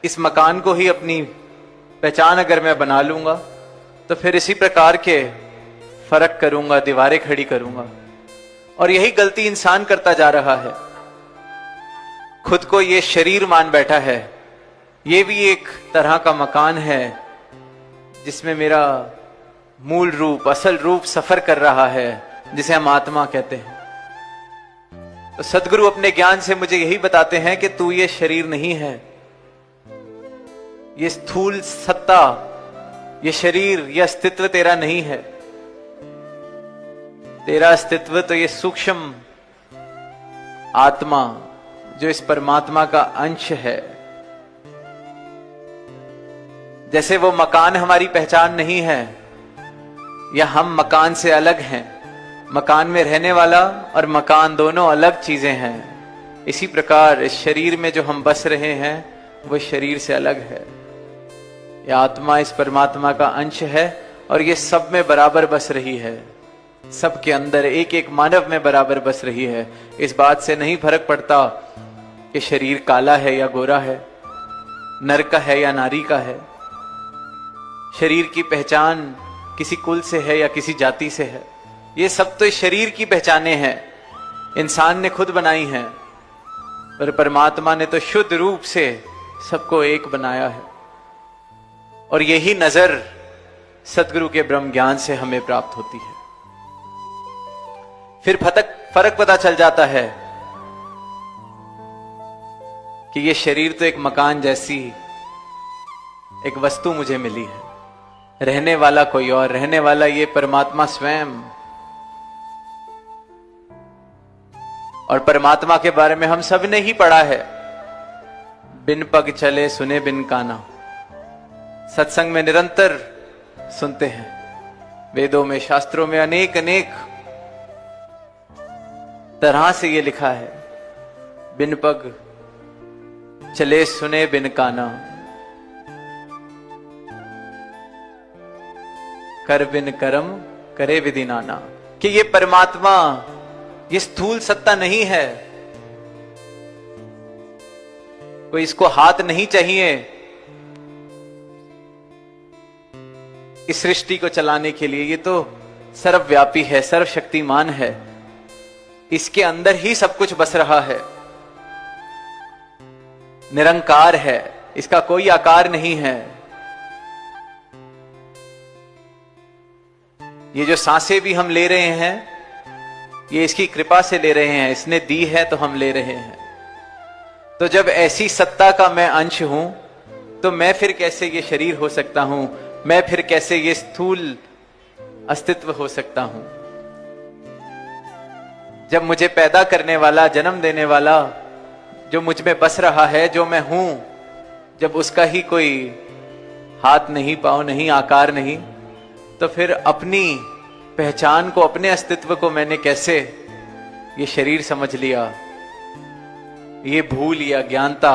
इस मकान को ही अपनी पहचान अगर मैं बना लूंगा तो फिर इसी प्रकार के फर्क करूंगा, दीवारें खड़ी करूंगा। और यही गलती इंसान करता जा रहा है। खुद को ये शरीर मान बैठा है, ये भी एक तरह का मकान है जिसमें मेरा मूल रूप, असल रूप सफर कर रहा है, जिसे हम आत्मा कहते हैं। तो सदगुरु अपने ज्ञान से मुझे यही बताते हैं कि तू ये शरीर नहीं है, ये स्थूल सत्ता, ये शरीर, ये अस्तित्व तेरा नहीं है। तेरा अस्तित्व तो ये सूक्ष्म आत्मा जो इस परमात्मा का अंश है। जैसे वो मकान हमारी पहचान नहीं है या हम मकान से अलग हैं, मकान में रहने वाला और मकान दोनों अलग चीजें हैं, इसी प्रकार इस शरीर में जो हम बस रहे हैं वो शरीर से अलग है। यह आत्मा इस परमात्मा का अंश है और ये सब में बराबर बस रही है, सबके अंदर एक एक मानव में बराबर बस रही है। इस बात से नहीं फर्क पड़ता कि शरीर काला है या गोरा है, नर का है या नारी का है। शरीर की पहचान किसी कुल से है या किसी जाति से है, ये सब तो इस शरीर की पहचानें हैं, इंसान ने खुद बनाई हैं। पर परमात्मा ने तो शुद्ध रूप से सबको एक बनाया है। और यही नजर सदगुरु के ब्रह्म ज्ञान से हमें प्राप्त होती है। फिर फर्क पता चल जाता है कि ये शरीर तो एक मकान जैसी एक वस्तु मुझे मिली है, रहने वाला कोई और, रहने वाला ये परमात्मा स्वयं। और परमात्मा के बारे में हम सब ने ही पढ़ा है, बिन पग चले सुने बिन काना। सत्संग में निरंतर सुनते हैं, वेदों में, शास्त्रों में अनेक अनेक तरह से ये लिखा है, बिन पग चले सुने बिन काना, कर बिन कर्म करे विधि नाना। कि ये परमात्मा ये स्थूल सत्ता नहीं है, कोई इसको हाथ नहीं चाहिए इस सृष्टि को चलाने के लिए। ये तो सर्वव्यापी है, सर्वशक्तिमान है, इसके अंदर ही सब कुछ बस रहा है, निरंकार है, इसका कोई आकार नहीं है। ये जो सांसें भी हम ले रहे हैं ये इसकी कृपा से ले रहे हैं, इसने दी है तो हम ले रहे हैं। तो जब ऐसी सत्ता का मैं अंश हूं तो मैं फिर कैसे ये शरीर हो सकता हूं, मैं फिर कैसे ये स्थूल अस्तित्व हो सकता हूं। जब मुझे पैदा करने वाला, जन्म देने वाला जो मुझ में बस रहा है, जो मैं हूं, जब उसका ही कोई हाथ नहीं, पांव नहीं, आकार नहीं, तो फिर अपनी पहचान को, अपने अस्तित्व को मैंने कैसे ये शरीर समझ लिया। ये भूल या अज्ञानता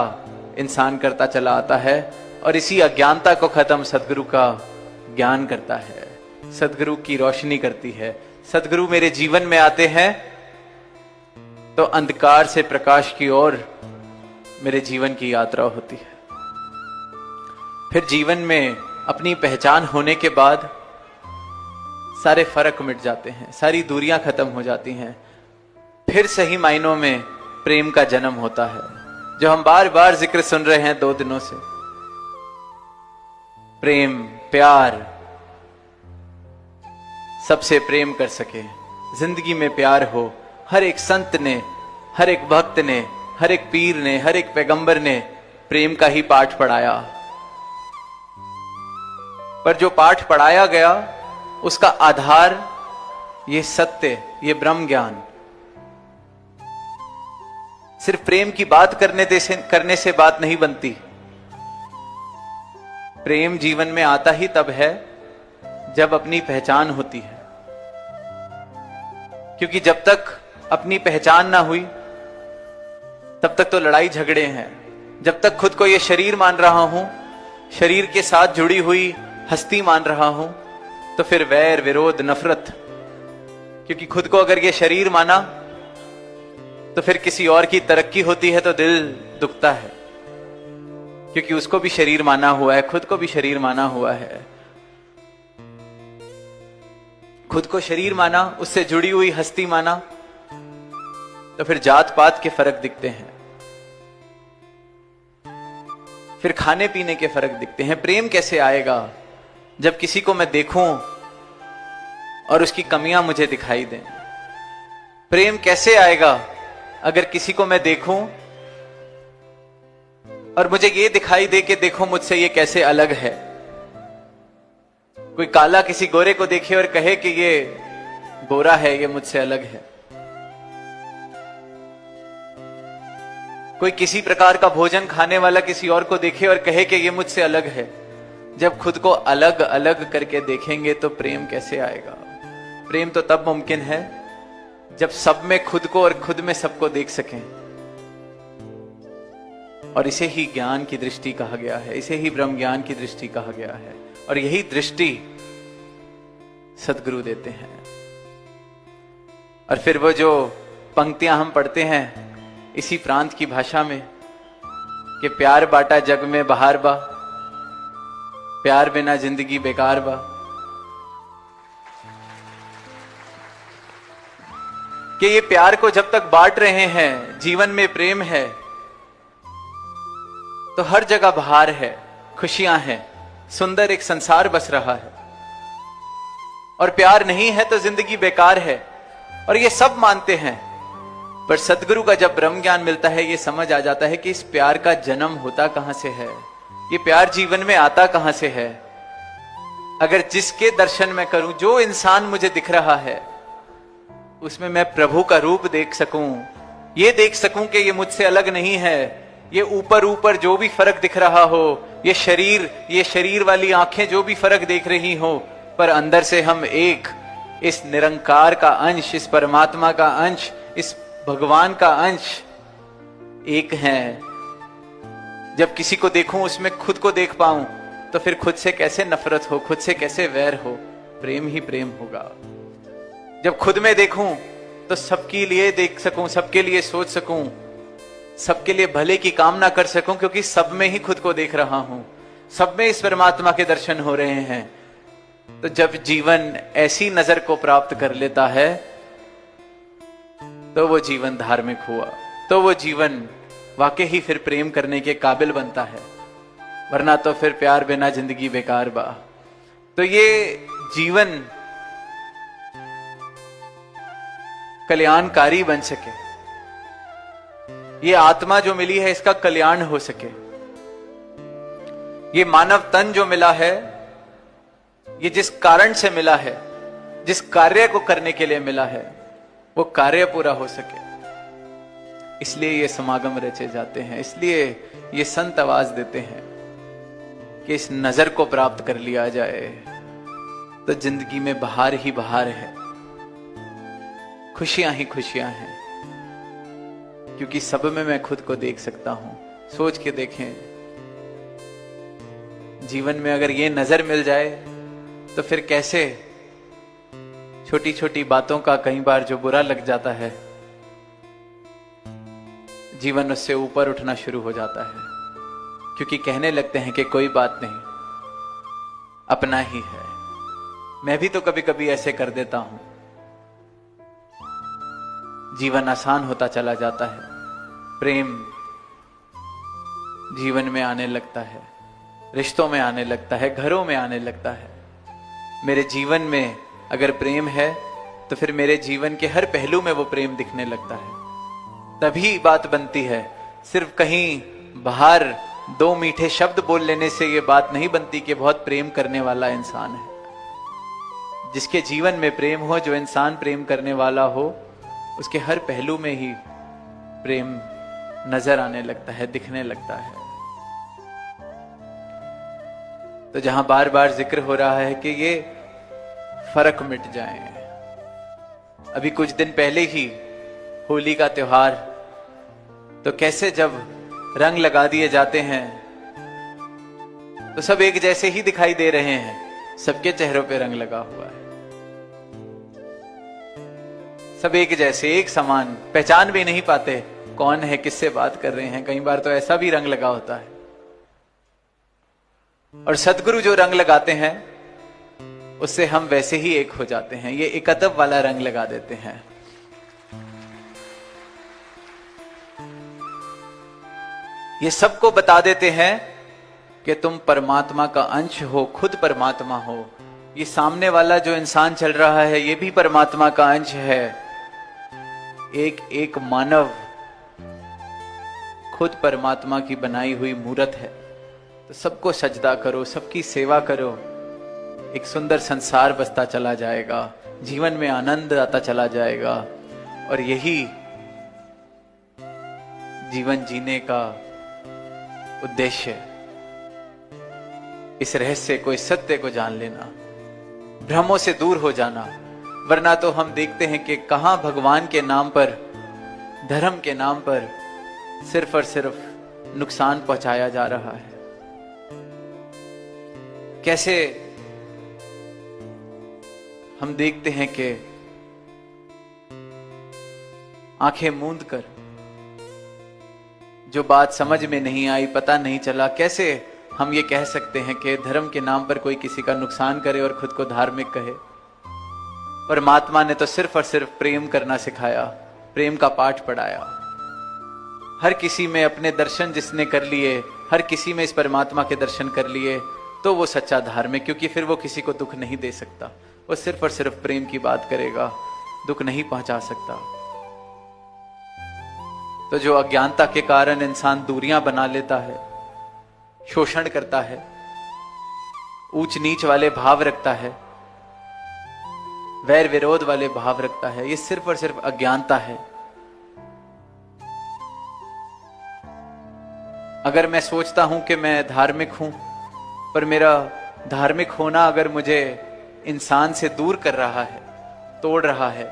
इंसान करता चला आता है और इसी अज्ञानता को खत्म सदगुरु का ज्ञान करता है, सदगुरु की रोशनी करती है। सदगुरु मेरे जीवन में आते हैं तो अंधकार से प्रकाश की ओर मेरे जीवन की यात्रा होती है। फिर जीवन में अपनी पहचान होने के बाद सारे फर्क मिट जाते हैं, सारी दूरियां खत्म हो जाती हैं। फिर सही मायनों में प्रेम का जन्म होता है, जो हम बार बार जिक्र सुन रहे हैं 2 दिनों से। प्रेम, प्यार, सबसे प्रेम कर सके, जिंदगी में प्यार हो। हर एक संत ने, हर एक भक्त ने, हर एक पीर ने, हर एक पैगंबर ने प्रेम का ही पाठ पढ़ाया। पर जो पाठ पढ़ाया गया उसका आधार ये सत्य, ये ब्रह्म ज्ञान। सिर्फ प्रेम की बात करने से बात नहीं बनती। प्रेम जीवन में आता ही तब है जब अपनी पहचान होती है, क्योंकि जब तक अपनी पहचान ना हुई तब तक तो लड़ाई झगड़े हैं। जब तक खुद को ये शरीर मान रहा हूं, शरीर के साथ जुड़ी हुई हस्ती मान रहा हूं, तो फिर वैर, विरोध, नफरत। क्योंकि खुद को अगर ये शरीर माना तो फिर किसी और की तरक्की होती है तो दिल दुखता है। क्योंकि उसको भी शरीर माना हुआ है, खुद को भी शरीर माना हुआ है। खुद को शरीर माना, उससे जुड़ी हुई हस्ती माना, तो फिर जात पात के फर्क दिखते हैं, फिर खाने पीने के फर्क दिखते हैं। प्रेम कैसे आएगा जब किसी को मैं देखूं और उसकी कमियां मुझे दिखाई दें? प्रेम कैसे आएगा अगर किसी को मैं देखूं और मुझे ये दिखाई दे कि देखो मुझसे ये कैसे अलग है? कोई काला किसी गोरे को देखे और कहे कि ये गोरा है, ये मुझसे अलग है। कोई किसी प्रकार का भोजन खाने वाला किसी और को देखे और कहे कि ये मुझसे अलग है। जब खुद को अलग अलग करके देखेंगे तो प्रेम कैसे आएगा? प्रेम तो तब मुमकिन है जब सब में खुद को और खुद में सबको देख सकें। और इसे ही ज्ञान की दृष्टि कहा गया है, इसे ही ब्रह्म ज्ञान की दृष्टि कहा गया है। और यही दृष्टि सद्गुरु देते हैं। और फिर वो जो पंक्तियां हम पढ़ते हैं इसी प्रांत की भाषा में कि प्यार बाटा जग में बहार बा, प्यार बिना जिंदगी बेकार बा, कि ये प्यार को जब तक बांट रहे हैं, जीवन में प्रेम है तो हर जगह बहार है, खुशियां हैं, सुंदर एक संसार बस रहा है। और प्यार नहीं है तो जिंदगी बेकार है, और ये सब मानते हैं। पर सदगुरु का जब ब्रह्म ज्ञान मिलता है, ये समझ आ जाता है कि इस प्यार का जन्म होता कहां से है, ये प्यार जीवन में आता कहां से है। अगर जिसके दर्शन मैं करूं, जो इंसान मुझे दिख रहा है, उसमें मैं प्रभु का रूप देख सकूं, ये देख सकूं कि ये मुझसे अलग नहीं है। ये ऊपर ऊपर जो भी फर्क दिख रहा हो, ये शरीर वाली आंखें जो भी फर्क देख रही हो, पर अंदर से हम एक, इस निरंकार का अंश, इस परमात्मा का अंश, इस भगवान का अंश एक हैं। जब किसी को देखूं उसमें खुद को देख पाऊं तो फिर खुद से कैसे नफरत हो, खुद से कैसे वैर हो? प्रेम ही प्रेम होगा। जब खुद में देखूं तो सबके लिए देख सकूं, सबके लिए सोच सकूं, सबके लिए भले की कामना कर सकूं, क्योंकि सब में ही खुद को देख रहा हूं, सब में इस परमात्मा के दर्शन हो रहे हैं। तो जब जीवन ऐसी नजर को प्राप्त कर लेता है तो वो जीवन धार्मिक हुआ, तो वो जीवन वाकई ही फिर प्रेम करने के काबिल बनता है। वरना तो फिर प्यार बिना जिंदगी बेकार बा। तो ये जीवन कल्याणकारी बन सके, ये आत्मा जो मिली है इसका कल्याण हो सके, ये मानव तन जो मिला है, ये जिस कारण से मिला है, जिस कार्य को करने के लिए मिला है, वो कार्य पूरा हो सके, इसलिए ये समागम रचे जाते हैं। इसलिए ये संत आवाज देते हैं कि इस नजर को प्राप्त कर लिया जाए तो जिंदगी में बहार ही बहार है, खुशियां ही खुशियां हैं, क्योंकि सब में मैं खुद को देख सकता हूं। सोच के देखें, जीवन में अगर ये नजर मिल जाए तो फिर कैसे छोटी छोटी बातों का कई बार जो बुरा लग जाता है, जीवन उससे ऊपर उठना शुरू हो जाता है, क्योंकि कहने लगते हैं कि कोई बात नहीं, अपना ही है। मैं भी तो कभी कभी ऐसे कर देता हूं। जीवन आसान होता चला जाता है, प्रेम जीवन में आने लगता है, रिश्तों में आने लगता है, घरों में आने लगता है। मेरे जीवन में अगर प्रेम है तो फिर मेरे जीवन के हर पहलू में वो प्रेम दिखने लगता है। तभी बात बनती है। सिर्फ कहीं बाहर दो मीठे शब्द बोल लेने से ये बात नहीं बनती कि बहुत प्रेम करने वाला इंसान है। जिसके जीवन में प्रेम हो, जो इंसान प्रेम करने वाला हो, उसके हर पहलू में ही प्रेम नजर आने लगता है, दिखने लगता है। तो जहां बार बार जिक्र हो रहा है कि ये फर्क मिट जाए। अभी कुछ दिन पहले ही होली का त्योहार, तो कैसे जब रंग लगा दिए जाते हैं तो सब एक जैसे ही दिखाई दे रहे हैं, सबके चेहरों पे रंग लगा हुआ है, सब एक जैसे, एक समान, पहचान भी नहीं पाते कौन है, किससे बात कर रहे हैं। कई बार तो ऐसा भी रंग लगा होता है और सद्गुरु जो रंग लगाते हैं उससे हम वैसे ही एक हो जाते हैं। ये एकत्व वाला रंग लगा देते हैं। ये सबको बता देते हैं कि तुम परमात्मा का अंश हो, खुद परमात्मा हो। ये सामने वाला जो इंसान चल रहा है ये भी परमात्मा का अंश है। एक एक मानव खुद परमात्मा की बनाई हुई मूर्त है। तो सबको सजदा करो, सबकी सेवा करो, एक सुंदर संसार बसता चला जाएगा, जीवन में आनंद आता चला जाएगा। और यही जीवन जीने का उद्देश्य है। इस रहस्य को, इस सत्य को जान लेना, भ्रमों से दूर हो जाना। वरना तो हम देखते हैं कि कहां भगवान के नाम पर, धर्म के नाम पर सिर्फ और सिर्फ नुकसान पहुंचाया जा रहा है। कैसे हम देखते हैं कि आंखें मूंद कर जो बात समझ में नहीं आई, पता नहीं चला, कैसे हम ये कह सकते हैं कि धर्म के नाम पर कोई किसी का नुकसान करे और खुद को धार्मिक कहे। परमात्मा ने तो सिर्फ और सिर्फ प्रेम करना सिखाया, प्रेम का पाठ पढ़ाया। हर किसी में अपने दर्शन जिसने कर लिए, हर किसी में इस परमात्मा के दर्शन कर लिए, तो वो सच्चा धार्मिक, क्योंकि फिर वो किसी को दुख नहीं दे सकता। वो सिर्फ और सिर्फ प्रेम की बात करेगा, दुख नहीं पहुंचा सकता। तो जो अज्ञानता के कारण इंसान दूरियां बना लेता है, शोषण करता है, ऊंच नीच वाले भाव रखता है, वैर विरोध वाले भाव रखता है, ये सिर्फ और सिर्फ अज्ञानता है। अगर मैं सोचता हूं कि मैं धार्मिक हूं, पर मेरा धार्मिक होना अगर मुझे इंसान से दूर कर रहा है, तोड़ रहा है,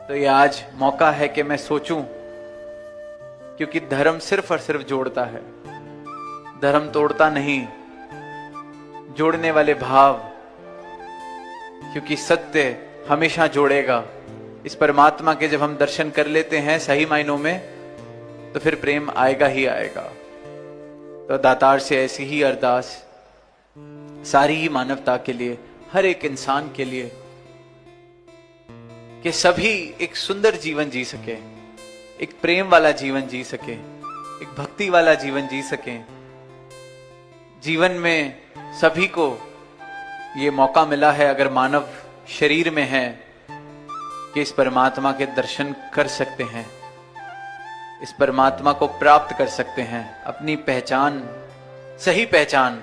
तो ये आज मौका है कि मैं सोचूं, क्योंकि धर्म सिर्फ और सिर्फ जोड़ता है, धर्म तोड़ता नहीं। जोड़ने वाले भाव, क्योंकि सत्य हमेशा जोड़ेगा। इस परमात्मा के जब हम दर्शन कर लेते हैं सही मायनों में, तो फिर प्रेम आएगा ही आएगा। तो दातार से ऐसी ही अरदास सारी ही मानवता के लिए, हर एक इंसान के लिए, कि सभी एक सुंदर जीवन जी सके, एक प्रेम वाला जीवन जी सके, एक भक्ति वाला जीवन जी सके। जीवन में सभी को ये मौका मिला है, अगर मानव शरीर में है, कि इस परमात्मा के दर्शन कर सकते हैं, इस परमात्मा को प्राप्त कर सकते हैं, अपनी पहचान, सही पहचान।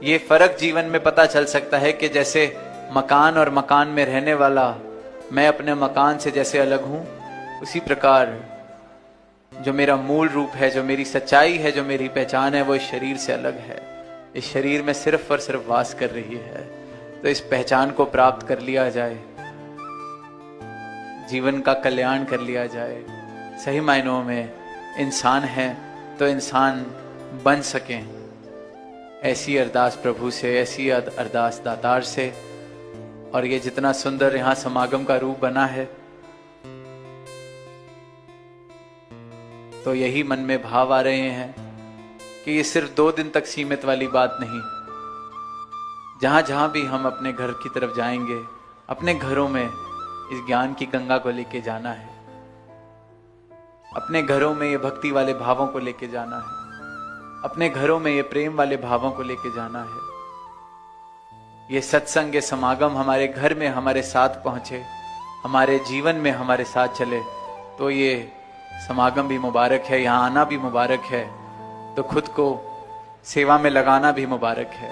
ये फर्क जीवन में पता चल सकता है कि जैसे मकान और मकान में रहने वाला, मैं अपने मकान से जैसे अलग हूं, उसी प्रकार जो मेरा मूल रूप है, जो मेरी सच्चाई है, जो मेरी पहचान है, वो इस शरीर से अलग है। इस शरीर में सिर्फ और सिर्फ वास कर रही है। तो इस पहचान को प्राप्त कर लिया जाए, जीवन का कल्याण कर लिया जाए। सही मायनों में इंसान है तो इंसान बन सकें, ऐसी अरदास प्रभु से, ऐसी अरदास दातार से। और ये जितना सुंदर यहाँ समागम का रूप बना है, तो यही मन में भाव आ रहे हैं कि ये सिर्फ 2 दिन तक सीमित वाली बात नहीं। जहां जहां भी हम अपने घर की तरफ जाएंगे, अपने घरों में इस ज्ञान की गंगा को लेके जाना है, अपने घरों में ये भक्ति वाले भावों को लेके जाना है, अपने घरों में ये प्रेम वाले भावों को लेके जाना है। ये सत्संग, ये समागम हमारे घर में हमारे साथ पहुंचे, हमारे जीवन में हमारे साथ चले, तो ये समागम भी मुबारक है, यहाँ आना भी मुबारक है, तो खुद को सेवा में लगाना भी मुबारक है।